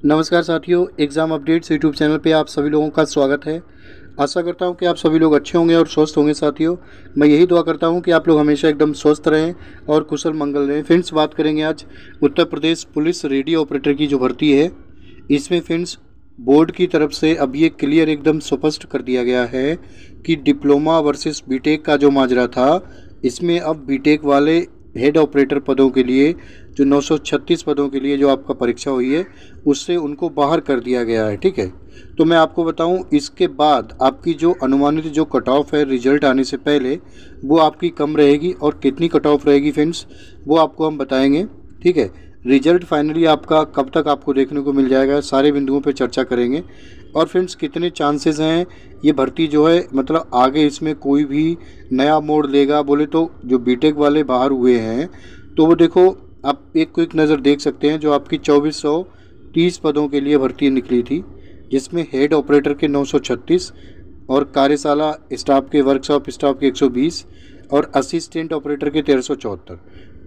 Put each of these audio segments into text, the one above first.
नमस्कार साथियों, exam updates YouTube channel पे आप सभी लोगों का स्वागत है। आशा करता हूँ कि आप सभी लोग अच्छे होंगे और स्वस्थ होंगे। साथियों, मैं यही दुआ करता हूँ कि आप लोग हमेशा एकदम स्वस्थ रहें और कुशल मंगल रहें। फ्रेंड्स, बात करेंगे आज Uttar Pradesh police radio operator की जो भर्ती है, इसमें फ्रेंड्स बोर्ड की तरफ से अब ये क्लियर एकदम स्पष्ट कर दिया गया है कि डिप्लोमा वर्सेस बीटेक का जो माजरा था, इसमें अब बीटेक वाले हेड ऑपरेटर पदों के लिए जो 936 पदों के लिए जो आपका परीक्षा हुई है, उससे उनको बाहर कर दिया गया है। ठीक है, तो मैं आपको बताऊं, इसके बाद आपकी जो अनुमानित जो कट ऑफ है रिजल्ट आने से पहले, वो आपकी कम रहेगी। और कितनी कट ऑफ रहेगी फ्रेंड्स, वो आपको हम बताएंगे। ठीक है, रिजल्ट फाइनली आपका कब तक आपको देखने को मिल जाएगा, सारे बिंदुओं पे चर्चा करेंगे। और फ्रेंड्स, कितने चांसेस हैं ये भर्ती जो है, मतलब आगे इसमें कोई भी नया मोड़ लेगा बोले तो। जो बीटेक वाले बाहर हुए हैं, तो वो देखो आप एक क्विक नज़र देख सकते हैं। जो आपकी 2430 पदों के लिए भर्ती निकली थी, जिसमें हेड ऑपरेटर के 936 और कार्यशाला स्टाफ के वर्कशॉप स्टाफ के 120 और असिस्टेंट ऑपरेटर के 1374।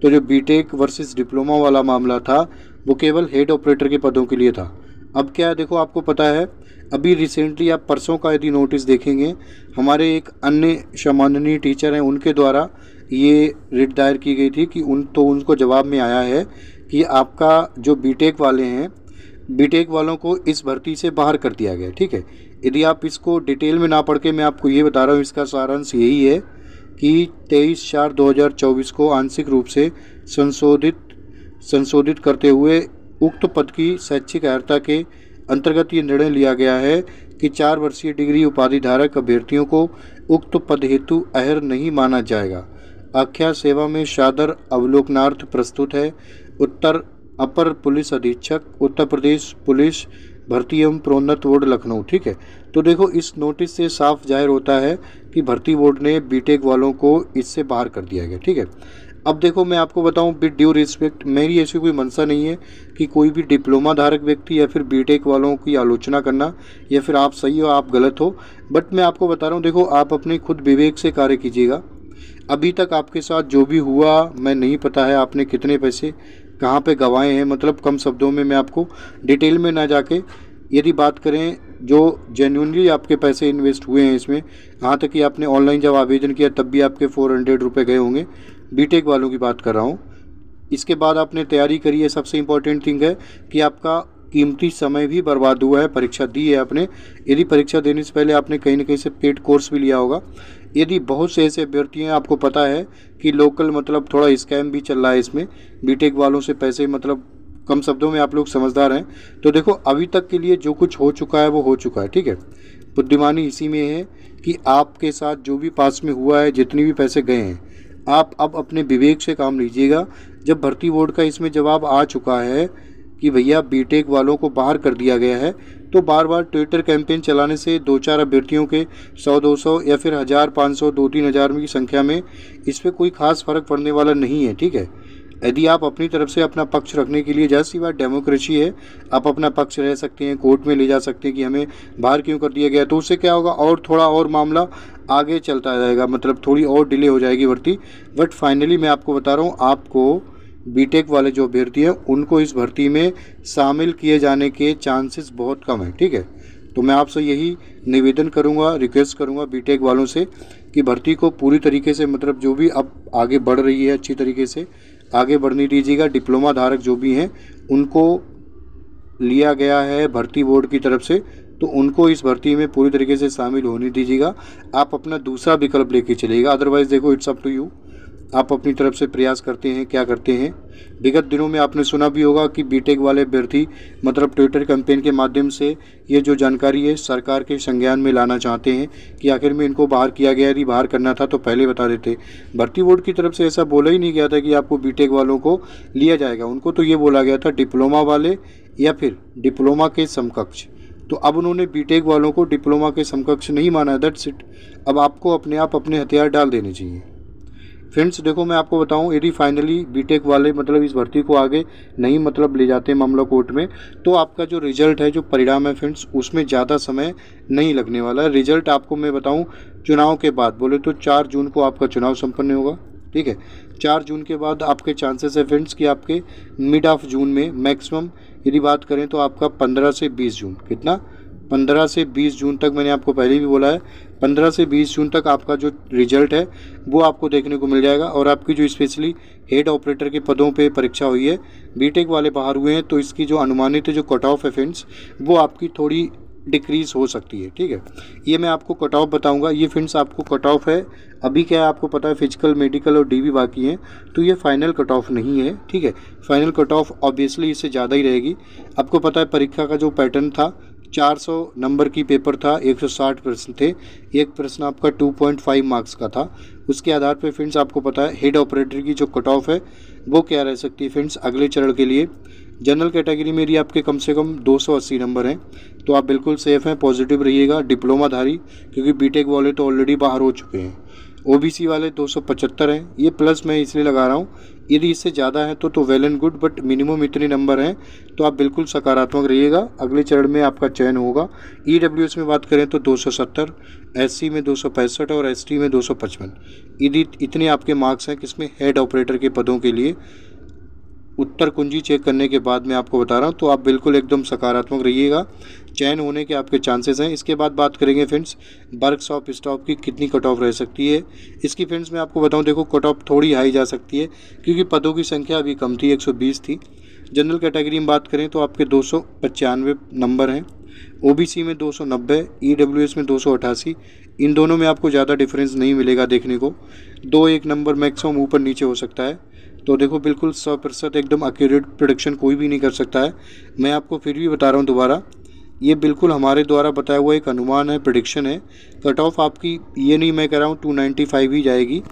तो जो बीटेक वर्सेस डिप्लोमा वाला मामला था, वो केवल हेड ऑपरेटर के पदों के लिए था। अब क्या है, देखो आपको पता है, अभी रिसेंटली आप परसों का यदि नोटिस देखेंगे, हमारे एक अन्य सम्माननीय टीचर हैं, उनके द्वारा ये रिट दायर की गई थी कि उनको जवाब में आया है कि आपका जो बीटेक वाले हैं, बीटेक वालों को इस भर्ती से बाहर कर दिया गया। ठीक है, यदि आप इसको डिटेल में ना पढ़ के मैं आपको ये बता रहा हूँ, इसका सारांश यही है कि 23/4/2024 को आंशिक रूप से संशोधित करते हुए उक्त पद की शैक्षिक अर्हता के अंतर्गत ये निर्णय लिया गया है कि 4 वर्षीय डिग्री उपाधि धारक अभ्यर्थियों को उक्त पद हेतु अहर नहीं माना जाएगा। आख्या सेवा में सादर अवलोकनार्थ प्रस्तुत है उत्तर अपर पुलिस अधीक्षक उत्तर प्रदेश पुलिस भर्ती एवं प्रोन्नत बोर्ड लखनऊ। ठीक है, तो देखो इस नोटिस से साफ जाहिर होता है कि भर्ती बोर्ड ने बीटेक वालों को इससे बाहर कर दिया गया। ठीक है, अब देखो मैं आपको बताऊं, विद ड्यू रिस्पेक्ट, मेरी ऐसी कोई मंशा नहीं है कि कोई भी डिप्लोमा धारक व्यक्ति या फिर बीटेक वालों की आलोचना करना, या फिर आप सही हो आप गलत हो। बट मैं आपको बता रहा हूँ, देखो आप अपने खुद विवेक से कार्य कीजिएगा। अभी तक आपके साथ जो भी हुआ, मैं नहीं पता है आपने कितने पैसे कहाँ पे गंवाए हैं। मतलब कम शब्दों में मैं आपको डिटेल में ना जाके, यदि बात करें जो जेन्युइनली आपके पैसे इन्वेस्ट हुए हैं इसमें, यहाँ तक कि आपने ऑनलाइन जब आवेदन किया तब भी आपके 400 रुपये गए होंगे, बीटेक वालों की बात कर रहा हूँ। इसके बाद आपने तैयारी करी है, सबसे इम्पोर्टेंट थिंग है कि आपका कीमती समय भी बर्बाद हुआ है, परीक्षा दी है आपने। यदि परीक्षा देने से पहले आपने कहीं ना कहीं से पेड कोर्स भी लिया होगा। यदि बहुत से ऐसे अभ्यर्थी हैं, आपको पता है कि लोकल मतलब थोड़ा स्कैम भी चल रहा है इसमें, बीटेक वालों से पैसे, मतलब कम शब्दों में आप लोग समझदार हैं। तो देखो अभी तक के लिए जो कुछ हो चुका है वो हो चुका है। ठीक है, बुद्धिमानी इसी में है कि आपके साथ जो भी पास में हुआ है, जितने भी पैसे गए हैं, आप अब अपने विवेक से काम लीजिएगा। जब भर्ती बोर्ड का इसमें जवाब आ चुका है कि भैया बीटेक वालों को बाहर कर दिया गया है, तो बार बार ट्विटर कैंपेन चलाने से 2-4 अभ्यर्थियों के 100-200 या फिर 1000-500 2-3 हज़ार की संख्या में इस पर कोई खास फर्क पड़ने वाला नहीं है। ठीक है, यदि आप अपनी तरफ से अपना पक्ष रखने के लिए, जैसी बात डेमोक्रेसी है, आप अपना पक्ष रह सकते हैं, कोर्ट में ले जा सकते हैं कि हमें बाहर क्यों कर दिया गया, तो उससे क्या होगा, और थोड़ा और मामला आगे चलता जाएगा, मतलब थोड़ी और डिले हो जाएगी भर्ती। बट फाइनली मैं आपको बता रहा हूँ, आपको बीटेक वाले जो अभ्यर्थी हैं उनको इस भर्ती में शामिल किए जाने के चांसेस बहुत कम है। ठीक है, तो मैं आपसे यही निवेदन करूंगा, रिक्वेस्ट करूंगा बीटेक वालों से कि भर्ती को पूरी तरीके से, मतलब जो भी अब आगे बढ़ रही है अच्छी तरीके से आगे बढ़ने दीजिएगा। डिप्लोमा धारक जो भी हैं उनको लिया गया है भर्ती बोर्ड की तरफ से, तो उनको इस भर्ती में पूरी तरीके से शामिल होने दीजिएगा। आप अपना दूसरा विकल्प लेके चलिएगा, अदरवाइज़ देखो इट्स अप टू यू, आप अपनी तरफ से प्रयास करते हैं क्या करते हैं। विगत दिनों में आपने सुना भी होगा कि बीटेक वाले अभ्यर्थी मतलब ट्विटर कैंपेन के माध्यम से ये जो जानकारी है सरकार के संज्ञान में लाना चाहते हैं कि आखिर में इनको बाहर किया गया, यदि बाहर करना था तो पहले बता देते। भर्ती बोर्ड की तरफ से ऐसा बोला ही नहीं गया था कि आपको बीटेक वालों को लिया जाएगा, उनको तो ये बोला गया था डिप्लोमा वाले या फिर डिप्लोमा के समकक्ष। तो अब उन्होंने बीटेक वालों को डिप्लोमा के समकक्ष नहीं माना, दैट्स इट। अब आपको अपने आप अपने हथियार डाल देने चाहिए। फ्रेंड्स देखो मैं आपको बताऊं, यदि फाइनली बीटेक वाले मतलब इस भर्ती को आगे नहीं मतलब ले जाते मामला कोर्ट में, तो आपका जो रिजल्ट है, जो परिणाम है फ्रेंड्स, उसमें ज़्यादा समय नहीं लगने वाला। रिजल्ट आपको मैं बताऊं चुनाव के बाद, बोले तो 4 जून को आपका चुनाव संपन्न होगा। ठीक है, 4 जून के बाद आपके चांसेस है फ्रेंड्स कि आपके मिड ऑफ जून में मैक्सिमम, यदि बात करें तो आपका 15 से 20 जून, कितना 15 से 20 जून तक, मैंने आपको पहले भी बोला है 15 से 20 जून तक आपका जो रिजल्ट है वो आपको देखने को मिल जाएगा। और आपकी जो स्पेशली हेड ऑपरेटर के पदों पे परीक्षा हुई है, बीटेक वाले बाहर हुए हैं, तो इसकी जो अनुमानित जो कट ऑफ है फ्रेंड्स, वो आपकी थोड़ी डिक्रीज़ हो सकती है। ठीक है, ये मैं आपको कट ऑफ बताऊंगा। ये फ्रेंड्स आपको कट ऑफ है, अभी क्या है आपको पता है फिजिकल, मेडिकल और डीवी बाकी हैं, तो ये फाइनल कट ऑफ नहीं है। ठीक है, फाइनल कट ऑफ ऑब्वियसली इससे ज़्यादा ही रहेगी। आपको पता है परीक्षा का जो पैटर्न था, 400 नंबर की पेपर था, 160 प्रश्न थे, एक प्रश्न आपका 2.5 मार्क्स का था। उसके आधार पर फ्रेंड्स आपको पता है हेड ऑपरेटर की जो कट ऑफ है वो क्या रह सकती है फ्रेंड्स अगले चरण के लिए। जनरल कैटेगरी में यदि आपके कम से कम 280 नंबर हैं तो आप बिल्कुल सेफ़ हैं, पॉजिटिव रहिएगा, डिप्लोमाधारी, क्योंकि बीटेक वाले तो ऑलरेडी बाहर हो चुके हैं। ओबीसी वाले 275 हैं, ये प्लस मैं इसलिए लगा रहा हूँ, यदि इससे ज़्यादा है तो well and good, but minimum इतने नंबर हैं तो आप बिल्कुल सकारात्मक रहिएगा, अगले चरण में आपका चयन होगा। ईडब्ल्यूएस में बात करें तो 270, एससी में 265 और एसटी में 255। यदि इतने आपके मार्क्स हैं किसमें, हेड ऑपरेटर के पदों के लिए, उत्तर कुंजी चेक करने के बाद मैं आपको बता रहा हूँ, तो आप बिल्कुल एकदम सकारात्मक रहिएगा, चयन होने के आपके चांसेस हैं। इसके बाद बात करेंगे फ्रेंड्स वर्कशॉप स्टॉप की कितनी कट ऑफ रह सकती है। इसकी फ्रेंड्स मैं आपको बताऊं, देखो कट ऑफ थोड़ी हाई जा सकती है क्योंकि पदों की संख्या अभी कम थी, 120 थी। जनरल कैटेगरी में बात करें तो आपके 295 नंबर हैं, ओबीसी में 290, ईडब्ल्यूएस में 288। इन दोनों में आपको ज़्यादा डिफरेंस नहीं मिलेगा देखने को, 2-1 नंबर मैक्सिमम ऊपर नीचे हो सकता है। तो देखो बिल्कुल 100% एकदम एक्यूरेट प्रेडिक्शन कोई भी नहीं कर सकता है। मैं आपको फिर भी बता रहा हूँ दोबारा, ये बिल्कुल हमारे द्वारा बताया हुआ एक अनुमान है, प्रेडिक्शन है। कट ऑफ आपकी ये नहीं मैं कह रहा हूँ 295 ही जाएगी।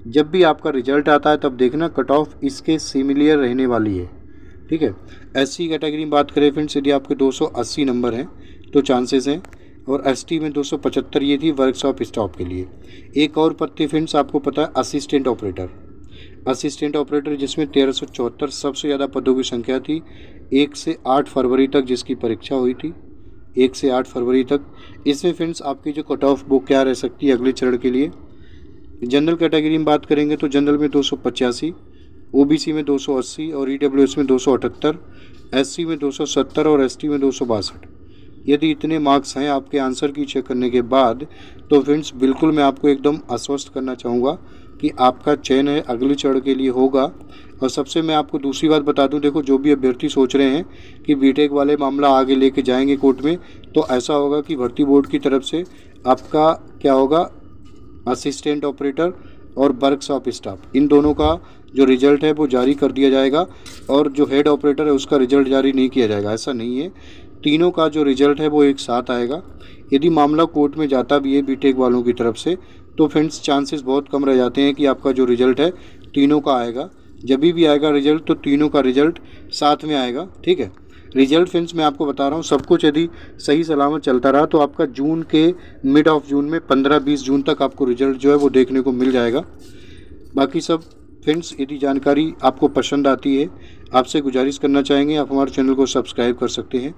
जब भी आपका रिजल्ट आता है तब देखना कट ऑफ इसके सिमिलर रहने वाली है। ठीक है, एससी कैटेगरी में बात करें फ्रेंड्स, यदि आपके 280 नंबर हैं तो चांसेस हैं, और एसटी में 275 ये थी वर्कशॉप स्टॉप के लिए। एक और पद थी फ्रेंड्स आपको पता है असिस्टेंट ऑपरेटर, असिस्टेंट ऑपरेटर जिसमें 1374 सबसे ज़्यादा पदों की संख्या थी। 1 से 8 फरवरी तक जिसकी परीक्षा हुई थी, 1 से 8 फरवरी तक। इसमें फ्रेंड्स आपकी जो कट ऑफ वो क्या रह सकती है अगले चरण के लिए। जनरल कैटेगरी में बात करेंगे तो जनरल में 285, ओबीसी में 280 और ईडब्ल्यूएस में 278, एससी में 270 और एसटी में 262। यदि इतने मार्क्स हैं आपके आंसर की चेक करने के बाद, तो फ्रेंड्स बिल्कुल मैं आपको एकदम आश्वस्त करना चाहूँगा कि आपका चयन है अगले चरण के लिए होगा। और सबसे मैं आपको दूसरी बात बता दूं, देखो जो भी अभ्यर्थी सोच रहे हैं कि बीटेक वाले मामला आगे लेके जाएंगे कोर्ट में, तो ऐसा होगा कि भर्ती बोर्ड की तरफ से आपका क्या होगा, असिस्टेंट ऑपरेटर और वर्कशॉप स्टाफ, इन दोनों का जो रिजल्ट है वो जारी कर दिया जाएगा, और जो हेड ऑपरेटर है उसका रिजल्ट जारी नहीं किया जाएगा। ऐसा नहीं है, तीनों का जो रिजल्ट है वो एक साथ आएगा। यदि मामला कोर्ट में जाता भी है बीटेक वालों की तरफ से, तो फ्रेंड्स चांसेस बहुत कम रह जाते हैं कि आपका जो रिजल्ट है तीनों का आएगा। जब भी आएगा रिजल्ट तो तीनों का रिजल्ट साथ में आएगा। ठीक है, रिजल्ट फ्रेंड्स मैं आपको बता रहा हूँ, सब कुछ यदि सही सलामत चलता रहा तो आपका जून के मिड ऑफ जून में 15-20 जून तक आपको रिजल्ट जो है वो देखने को मिल जाएगा। बाकी सब फ्रेंड्स यदि जानकारी आपको पसंद आती है, आपसे गुजारिश करना चाहेंगे आप हमारे चैनल को सब्सक्राइब कर सकते हैं।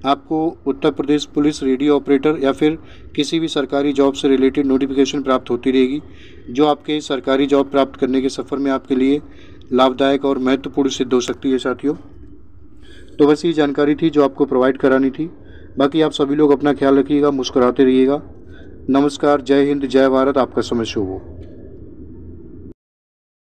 आपको Uttar Pradesh police radio operator या फिर किसी भी सरकारी जॉब से रिलेटेड नोटिफिकेशन प्राप्त होती रहेगी, जो आपके सरकारी जॉब प्राप्त करने के सफ़र में आपके लिए लाभदायक और महत्वपूर्ण सिद्ध हो सकती है साथियों। तो बस ये जानकारी थी जो आपको प्रोवाइड करानी थी। बाकी आप सभी लोग अपना ख्याल रखिएगा, मुस्कुराते रहिएगा। नमस्कार, जय हिंद, जय भारत, आपका समय शुभ हो।